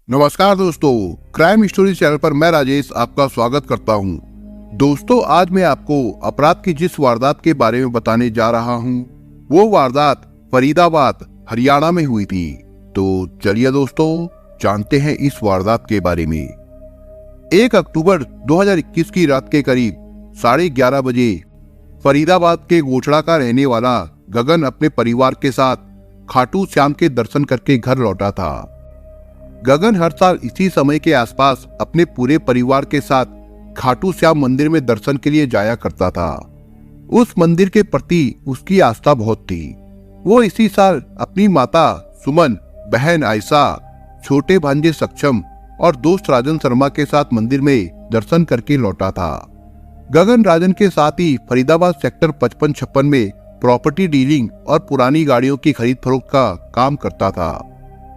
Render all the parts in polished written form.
नमस्कार दोस्तों, crime story channel पर मैं राजेश आपका स्वागत करता हूं। दोस्तों, आज मैं आपको अपराध की जिस वारदात के बारे में बताने जा रहा हूं, वो वारदात फरीदाबाद हरियाणा में हुई थी। तो चलिए दोस्तों, जानते हैं इस वारदात के बारे में। 1 अक्टूबर 2021 की रात के करीब 11:30 बजे फरीदाबाद के गोचड़ा का रहने वाला गगन अपने परिवार के साथ खाटू श्याम के दर्शन करके घर लौटा था। गगन हर साल इसी समय के आसपास अपने पूरे परिवार के साथ खाटू श्याम मंदिर में दर्शन के लिए जाया करता था। उस मंदिर के प्रति उसकी आस्था बहुत थी। वो इसी साल अपनी माता सुमन, बहन आयशा, छोटे भांजे सक्षम और दोस्त राजन शर्मा के साथ मंदिर में दर्शन करके लौटा था। गगन राजन के साथ ही फरीदाबाद सेक्टर 55-56 में प्रॉपर्टी डीलिंग और पुरानी गाड़ियों की खरीद फरोख्त का काम करता था।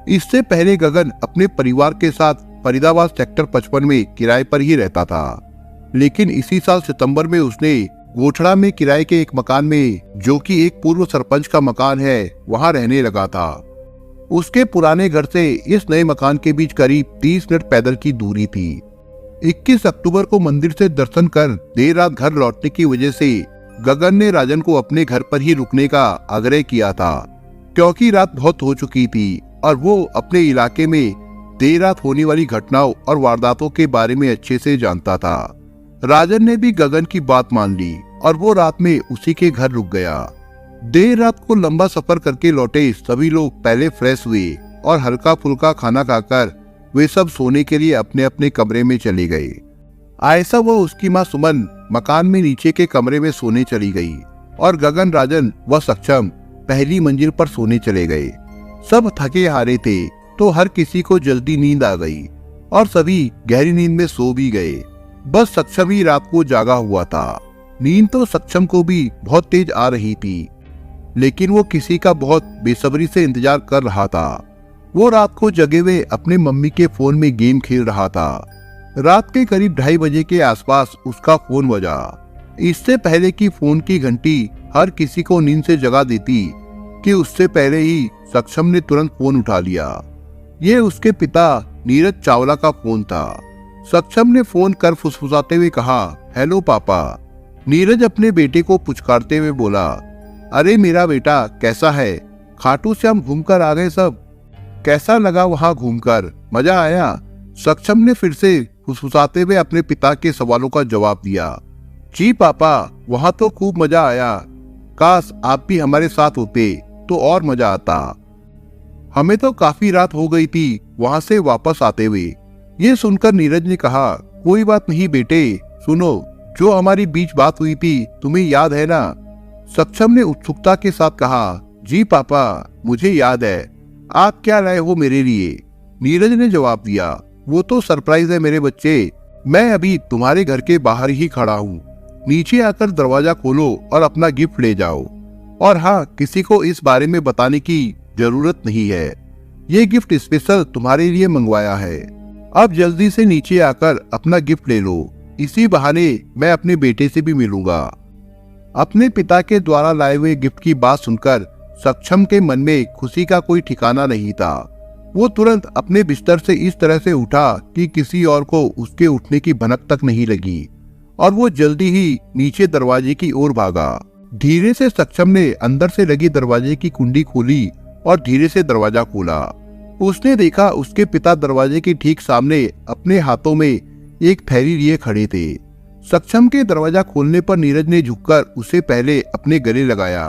इससे पहले गगन अपने परिवार के साथ फरीदाबाद सेक्टर 55 में किराए पर ही रहता था, लेकिन इसी साल सितंबर में उसने गोठड़ा में किराए के एक मकान में, जो कि एक पूर्व सरपंच का मकान है, वहां रहने लगा था। उसके पुराने घर से इस नए मकान के बीच करीब 30 मिनट पैदल की दूरी थी। 21 अक्टूबर को मंदिर से दर्शन कर देर रात घर लौटने की वजह से गगन ने राजन को अपने घर पर ही रुकने का आग्रह किया था, क्योंकि रात बहुत हो चुकी थी और वो अपने इलाके में देर रात होने वाली घटनाओं और वारदातों के बारे में अच्छे से जानता था। राजन ने भी गगन की बात मान ली और वो रात में उसी के घर रुक गया। देर रात को लंबा सफर करके लौटे सभी लोग पहले फ्रेश हुए और हल्का फुल्का खाना खाकर वे सब सोने के लिए अपने अपने कमरे में चले गए। आयशा व उसकी माँ सुमन मकान में नीचे के कमरे में सोने चली गई और गगन, राजन व सक्षम पहली मंजिल पर सोने चले गए। सब थके हारे थे तो हर किसी को जल्दी नींद आ गई और सभी गहरी नींद में सो भी गए। बस सक्षम ही रात को जागा हुआ था। नींद तो सक्षम को भी बहुत तेज आ रही थी, लेकिन वो किसी का बहुत बेसब्री से इंतजार कर रहा था। वो रात को जगे हुए अपने मम्मी के फोन में गेम खेल रहा था। रात के करीब 2:30 बजे के आसपास उसका फोन बजा। इससे पहले कि फोन की घंटी हर किसी को नींद से जगा देती कि उससे पहले ही सक्षम ने तुरंत फोन उठा लिया। ये उसके पिता नीरज चावला का फोन था। सक्षम ने फोन कर फुसफुसाते हुए कहा, हेलो पापा। नीरज अपने बेटे को पुचकारते हुए बोला, अरे मेरा बेटा कैसा है? खाटू श्याम घूमकर आ गए सब? कैसा लगा वहां घूमकर? मजा आया? सक्षम ने फिर से फुसफुसाते हुए अपने पिता के सवालों का जवाब दिया। जी पापा, वहां तो खूब मजा आया। काश आप भी हमारे साथ होते तो और मजा आता। हमें तो काफी रात हो गई थी वहां से वापस आते हुए। ये सुनकर नीरज ने कहा, कोई बात नहीं बेटे, सुनो, जो हमारी बीच बात हुई थी तुम्हें याद है ना? सक्षम ने उत्सुकता के साथ कहा, जी पापा, मुझे याद है। आप क्या लाए हो मेरे लिए? नीरज ने जवाब दिया, वो तो सरप्राइज है मेरे बच्चे। मैं अभी तुम्हारे घर के बाहर ही खड़ा हूँ। नीचे आकर दरवाजा खोलो और अपना गिफ्ट ले जाओ। और हाँ, किसी को इस बारे में बताने की जरूरत नहीं है। ये गिफ्ट स्पेशल तुम्हारे लिए मंगवाया है। अब जल्दी से नीचे आकर अपना गिफ्ट ले लो। इसी बहाने मैं अपने बेटे से भी मिलूंगा। अपने पिता के द्वारा लाए हुए गिफ्ट की बात सुनकर सक्षम के मन में खुशी का कोई ठिकाना नहीं था। वो तुरंत अपने बिस्तर से इस तरह से उठा कि किसी और को उसके उठने की भनक तक नहीं लगी और वो जल्दी ही नीचे दरवाजे की ओर भागा। धीरे से सक्षम ने अंदर से लगी दरवाजे की कुंडी खोली और धीरे से दरवाजा खोला। उसने देखा उसके पिता दरवाजे के ठीक सामने अपने हाथों में एक थैली लिए खड़े थे। सक्षम के दरवाजा खोलने पर नीरज ने झुककर उसे पहले अपने गले लगाया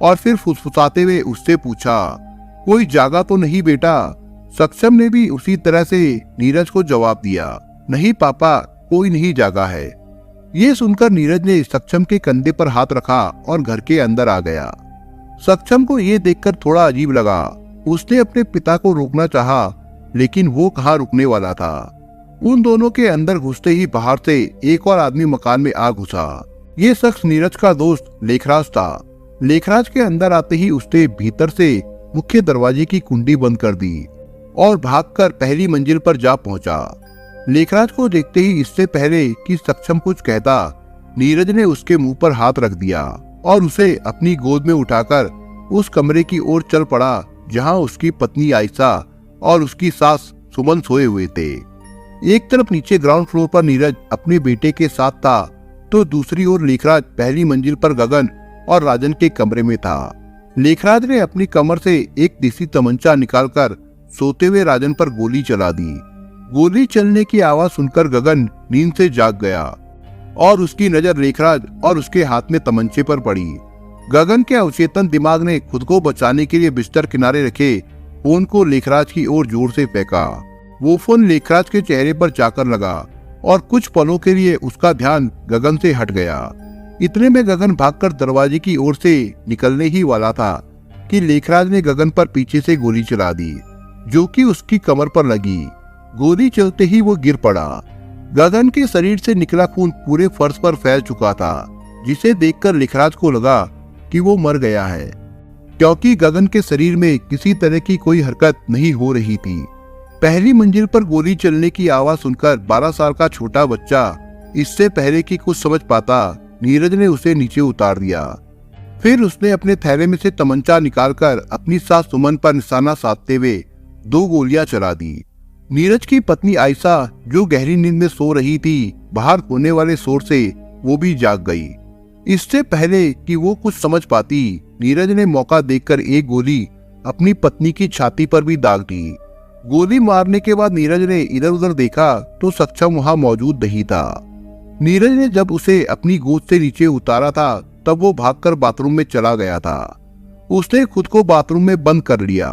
और फिर फुसफुसाते हुए उससे पूछा, कोई जागा तो नहीं बेटा? सक्षम ने भी उसी तरह से नीरज को जवाब दिया, नहीं पापा, कोई नहीं जागा है। ये सुनकर नीरज ने सक्षम के कंधे पर हाथ रखा और घर के अंदर आ गया। सक्षम को ये देखकर थोड़ा अजीब लगा। उसने अपने पिता को रोकना चाहा, लेकिन वो कहाँ रुकने वाला था। उन दोनों के अंदर घुसते ही बाहर से एक और आदमी मकान में आ घुसा। ये शख्स नीरज का दोस्त लेखराज था। लेखराज के अंदर आते ही उसने भीतर से मुख्य दरवाजे की कुंडी बंद कर दी और भागकर पहली मंजिल पर जा पहुंचा। लेखराज को देखते ही इससे पहले कि सक्षम कुछ कहता, नीरज ने उसके मुंह पर हाथ रख दिया और उसे अपनी गोद में उठाकर उस कमरे की ओर चल पड़ा जहां उसकी पत्नी आयशा और उसकी सास सुमन सोए हुए थे। एक तरफ नीचे ग्राउंड फ्लोर पर नीरज अपने बेटे के साथ था, तो दूसरी ओर लेखराज पहली मंजिल पर गगन और राजन के कमरे में था। लेखराज ने अपनी कमर से एक देसी तमंचा निकालकर सोते हुए राजन पर गोली चला दी। गोली चलने की आवाज सुनकर गगन नींद से जाग गया और उसकी नजर लेखराज और उसके हाथ में तमंचे पर पड़ी। गगन के अवचेतन दिमाग ने खुद को बचाने के लिए बिस्तर किनारे रखे फोन को लेखराज की ओर जोर से फेंका। वो फोन लेखराज के चेहरे पर जाकर लगा और कुछ पलों के लिए उसका ध्यान गगन से हट गया। इतने में गगन भागकर दरवाजे की ओर से निकलने ही वाला था कि लेखराज ने गगन पर पीछे से गोली चला दी, जो कि उसकी कमर पर लगी। गोली चलते ही वो गिर पड़ा। गगन के शरीर से निकला खून पूरे फर्श पर फैल चुका था, जिसे देखकर लेखराज को लगा कि वो मर गया है, क्योंकि गगन के शरीर में किसी तरह की कोई हरकत नहीं हो रही थी। पहली मंजिल पर गोली चलने की आवाज सुनकर 12 साल का छोटा बच्चा इससे पहले कि कुछ समझ पाता, नीरज ने उसे नीचे उतार दिया। फिर उसने अपने थैले में से तमंचा निकालकर अपनी सास सुमन पर निशाना साधते हुए 2 गोलियां चला दी। नीरज की पत्नी आयशा, जो गहरी नींद में सो रही थी, बाहर होने वाले शोर से वो भी जाग गई। इससे पहले कि वो कुछ समझ पाती, नीरज ने मौका देखकर एक गोली अपनी पत्नी की छाती पर भी दाग दी। गोली मारने के बाद नीरज ने इधर उधर देखा तो सक्षम वहां मौजूद नहीं था। नीरज ने जब उसे अपनी गोद से नीचे उतारा था, तब वो भागकर बाथरूम में चला गया था। उसने खुद को बाथरूम में बंद कर लिया।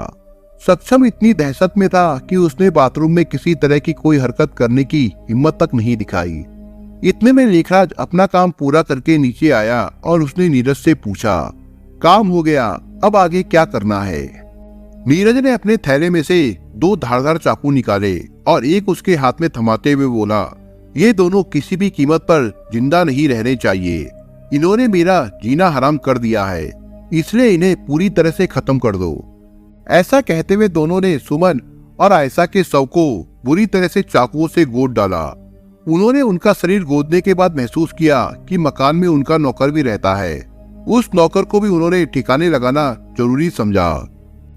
सक्षम इतनी दहशत में था कि उसने बाथरूम में किसी तरह की कोई हरकत करने की हिम्मत तक नहीं दिखाई। इतने में लेखराज अपना काम पूरा करके नीचे आया और उसने नीरज से पूछा, काम हो गया, अब आगे क्या करना है? नीरज ने अपने थैले में से 2 धारदार चाकू निकाले और एक उसके हाथ में थमाते हुए बोला, ये दोनों किसी भी कीमत पर जिंदा नहीं रहने चाहिए। इन्होंने मेरा जीना हराम कर दिया है, इसलिए इन्हें पूरी तरह से खत्म कर दो। ऐसा कहते हुए दोनों ने सुमन और आयशा के शव को बुरी तरह से चाकुओं से गोद डाला। उन्होंने उनका शरीर गोदने के बाद महसूस किया कि मकान में उनका नौकर भी रहता है। उस नौकर को भी उन्होंने ठिकाने लगाना जरूरी समझा।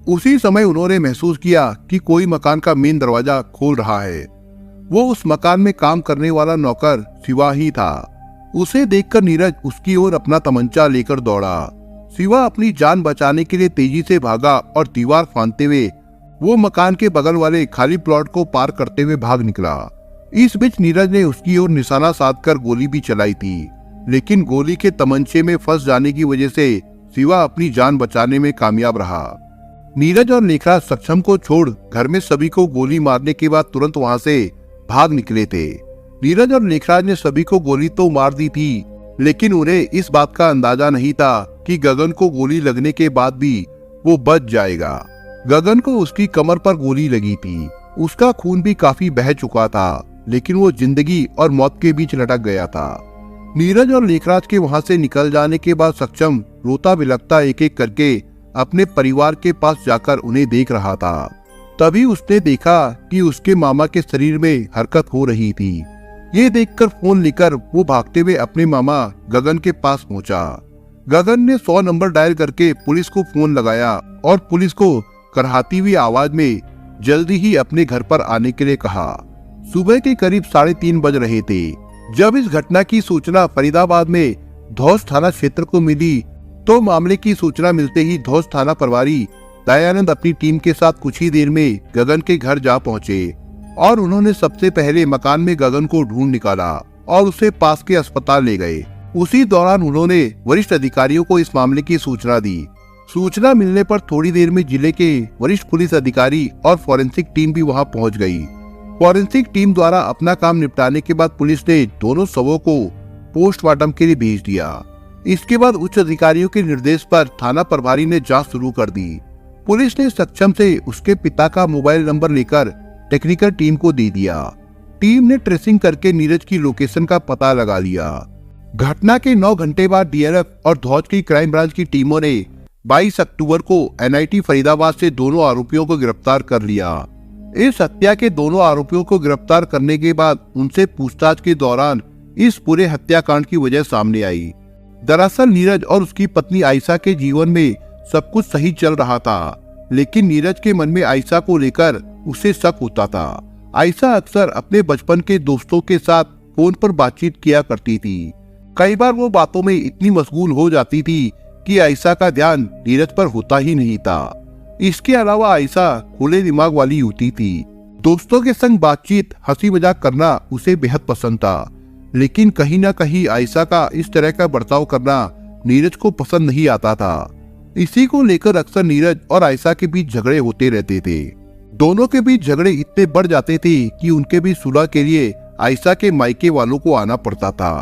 उसी समय उन्होंने महसूस किया कि कोई मकान का मेन दरवाजा खोल रहा है। वो उस मकान में काम करने वाला नौकर शिवा ही था। उसे देखकर नीरज उसकी ओर अपना तमंचा लेकर दौड़ा। शिवा अपनी जान बचाने के लिए तेजी से भागा और दीवार फांदते हुए वो मकान के बगल वाले खाली प्लॉट को पार करते हुए भाग निकला। इस बीच नीरज ने उसकी ओर निशाना साधकर गोली भी चलाई थी, लेकिन गोली के तमंचे में फंस जाने की वजह से शिवा अपनी जान बचाने में कामयाब रहा। नीरज और लेखराज सक्षम को छोड़ घर में सभी को गोली मारने के बाद तुरंत वहां से भाग निकले थे। नीरज और लेखराज ने सभी को गोली तो मार दी थी, लेकिन उन्हें इस बात का अंदाजा नहीं था कि गगन को गोली लगने के बाद भी वो बच जाएगा। गगन को उसकी कमर पर गोली लगी थी। उसका खून भी काफी बह चुका था, लेकिन वो जिंदगी और मौत के बीच लटक गया था। नीरज और लेखराज के वहां से निकल जाने के बाद सक्षम रोता बिलखता एक एक करके अपने परिवार के पास जाकर उन्हें देख रहा था। तभी उसने देखा कि उसके मामा के शरीर में हरकत हो रही थी। ये देखकर फोन लेकर वो भागते हुए अपने मामा गगन के पास पहुंचा। गगन ने 100 नंबर डायल करके पुलिस को फोन लगाया और पुलिस को करहाती हुई आवाज में जल्दी ही अपने घर पर आने के लिए कहा। सुबह के करीब 3:30 बज रहे थे जब इस घटना की सूचना फरीदाबाद में धौस थाना क्षेत्र को मिली, तो मामले की सूचना मिलते ही धौस थाना प्रभारी दयानंद अपनी टीम के साथ कुछ ही देर में गगन के घर जा पहुंचे और उन्होंने सबसे पहले मकान में गगन को ढूंढ निकाला और उसे पास के अस्पताल ले गए। उसी दौरान उन्होंने वरिष्ठ अधिकारियों को इस मामले की सूचना दी। सूचना मिलने पर थोड़ी देर में जिले के वरिष्ठ पुलिस अधिकारी और फॉरेंसिक टीम भी वहां पहुंच गई। फॉरेंसिक टीम द्वारा अपना काम निपटाने के बाद पुलिस ने दोनों शवों को पोस्टमार्टम के लिए भेज दिया। इसके बाद उच्च अधिकारियों के निर्देश पर थाना प्रभारी ने जांच शुरू कर दी। पुलिस ने सक्षम से उसके पिता का मोबाइल नंबर लेकर टेक्निकल टीम को दे दिया। टीम ने ट्रेसिंग करके नीरज की लोकेशन का पता लगा लिया। घटना के 9 घंटे बाद डीएलएफ और धौज की क्राइम ब्रांच की टीमों ने 22 अक्टूबर को एनआईटी फरीदाबाद से दोनों आरोपियों को गिरफ्तार कर लिया। इस हत्या के दोनों आरोपियों को गिरफ्तार करने के बाद उनसे पूछताछ के दौरान इस पूरे हत्याकांड की वजह सामने आई। दरअसल नीरज और उसकी पत्नी आयशा के जीवन में सब कुछ सही चल रहा था, लेकिन नीरज के मन में आयशा को लेकर उसे शक होता था। आयशा अक्सर अपने बचपन के दोस्तों के साथ फोन पर बातचीत किया करती थी। कई बार वो बातों में इतनी मशगूल हो जाती थी कि आयशा का ध्यान नीरज पर होता ही नहीं था। इसके अलावा आयशा खुले दिमाग वाली होती थी। दोस्तों के संग बातचीत, हंसी मजाक करना उसे बेहद पसंद था, लेकिन कहीं ना कहीं आयशा का इस तरह का बर्ताव करना नीरज को पसंद नहीं आता था। इसी को लेकर अक्सर नीरज और आयशा के बीच झगड़े होते रहते थे। दोनों के बीच झगड़े इतने बढ़ जाते थे कि उनके बीच सुलह के लिए आयशा के मायके वालों को आना पड़ता था।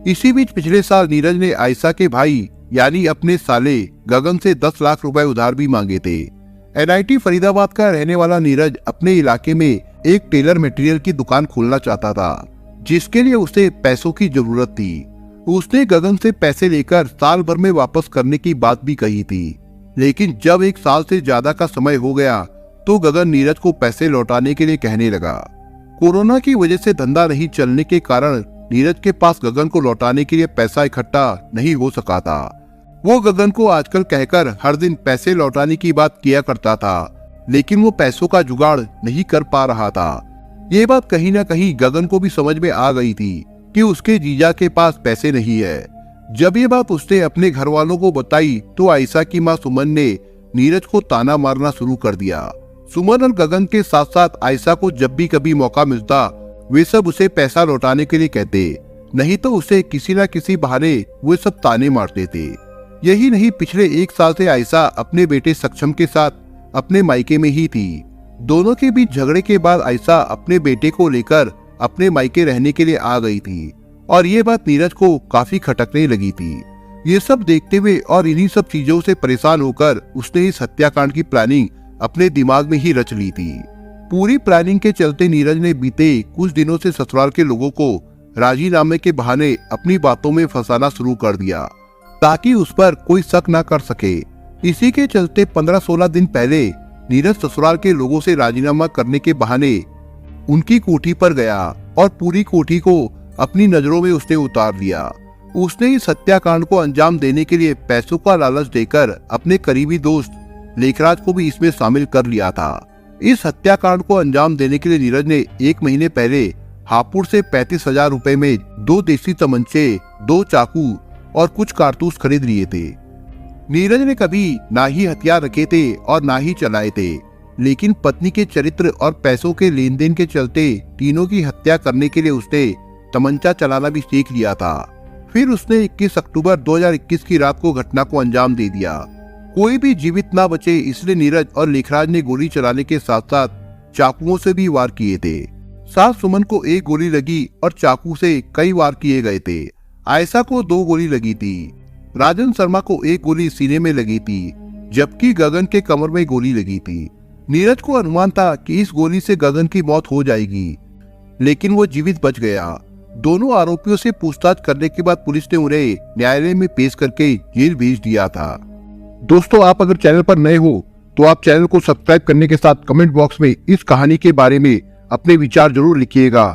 इसी बीच पिछले साल नीरज ने आयशा के भाई यानी अपने साले गगन से 10 लाख रुपए उधार भी मांगे थे। NIT फरीदाबाद का रहने वाला नीरज अपने इलाके में एक टेलर मटेरियल की दुकान खोलना चाहता था, जिसके लिए उसे पैसों की जरूरत थी। उसने गगन से पैसे लेकर साल भर में वापस करने की बात भी कही थी, लेकिन जब 1 साल से ज्यादा का समय हो गया तो गगन नीरज को पैसे लौटाने के लिए कहने लगा। कोरोना की वजह से धंधा नहीं चलने के कारण नीरज के पास गगन को लौटाने के लिए पैसा इकट्ठा नहीं हो सका था। वो गगन को आजकल कहकर हर दिन पैसे लौटाने की बात किया करता था, लेकिन वो पैसों का जुगाड़ नहीं कर पा रहा था। ये बात कहीं ना कहीं गगन को भी समझ में आ गई थी कि उसके जीजा के पास पैसे नहीं है। जब ये बात उसने अपने घर वालों को बताई तो आयशा की माँ सुमन ने नीरज को ताना मारना शुरू कर दिया। सुमन और गगन के साथ साथ आयशा को जब भी कभी मौका मिलता वे सब उसे पैसा लौटाने के लिए कहते, नहीं तो उसे किसी न किसी बहाने वे सब ताने मारते थे। यही नहीं, पिछले 1 साल से आयशा अपने बेटे सक्षम के साथ अपने मायके में ही थी। दोनों के बीच झगड़े के बाद आयशा अपने बेटे को लेकर अपने मायके रहने के लिए आ गई थी और ये बात नीरज को काफी खटकने लगी थी। ये सब देखते हुए और इन्हीं सब चीजों से परेशान होकर उसने इस हत्याकांड की प्लानिंग अपने दिमाग में ही रच ली थी। पूरी प्लानिंग के चलते नीरज ने बीते कुछ दिनों से ससुराल के लोगों को राजीनामे के बहाने अपनी बातों में फंसाना शुरू कर दिया ताकि उस पर कोई शक न कर सके। इसी के चलते 15-16 दिन पहले नीरज ससुराल के लोगों से राजीनामा करने के बहाने उनकी कोठी पर गया और पूरी कोठी को अपनी नजरों में उसने उतार लिया। उसने इस हत्याकांड को अंजाम देने के लिए पैसों का लालच देकर अपने करीबी दोस्त लेखराज को भी इसमें शामिल कर लिया था। इस हत्याकांड को अंजाम देने के लिए नीरज ने 1 महीने पहले हापुड़ से 35,000 रुपए में 2 देसी तमंचे, 2 चाकू और कुछ कारतूस खरीद लिए थे। नीरज ने कभी ना ही हथियार रखे थे और ना ही चलाए थे, लेकिन पत्नी के चरित्र और पैसों के लेन देन के चलते तीनों की हत्या करने के लिए उसने तमंचा चलाना भी सीख लिया था। फिर उसने 21 अक्टूबर 2021 की रात को घटना को अंजाम दे दिया। कोई भी जीवित ना बचे, इसलिए नीरज और लेखराज ने गोली चलाने के साथ साथ चाकुओं से भी वार किए थे। सास सुमन को 1 गोली लगी और चाकू से कई वार किए गए थे। आयशा को 2 गोली लगी थी। राजन शर्मा को 1 गोली सीने में लगी थी, जबकि गगन के कमर में गोली लगी थी। नीरज को अनुमान था कि इस गोली से गगन की मौत हो जाएगी, लेकिन वो जीवित बच गया। दोनों आरोपियों से पूछताछ करने के बाद पुलिस ने उन्हें न्यायालय में पेश करके जेल भेज दिया था। दोस्तों, आप अगर चैनल पर नए हो तो आप चैनल को सब्सक्राइब करने के साथ कमेंट बॉक्स में इस कहानी के बारे में अपने विचार जरूर लिखिएगा।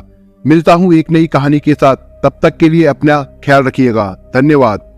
मिलता हूँ एक नई कहानी के साथ, तब तक के लिए अपना ख्याल रखिएगा। धन्यवाद।